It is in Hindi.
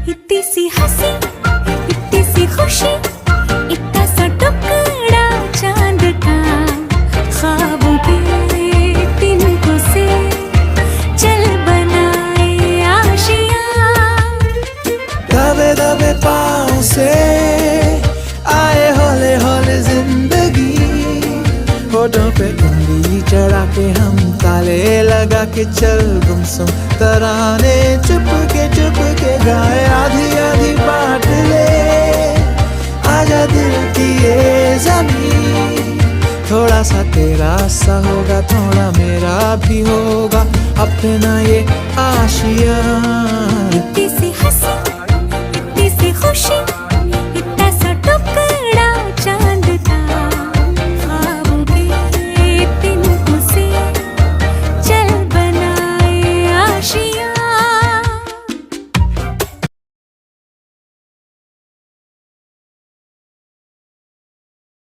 इतनी सी हंसी, इतनी सी खुशी, इतना सा टुकड़ा चांद का, ख्वाबों के तिनकों से चल बनाए आशियां। दबे दबे पाँव से आए हौले हौले जिंदगी, होठों पे उंगली चढ़ा के हम ताले लगा के चल गुमसुम तराने चुप के गाए। आधी आधी बात ले आजा दिल की ये ज़मीं, थोड़ा सा तेरा सा होगा थोड़ा मेरा भी होगा अपना ये आशियाँ।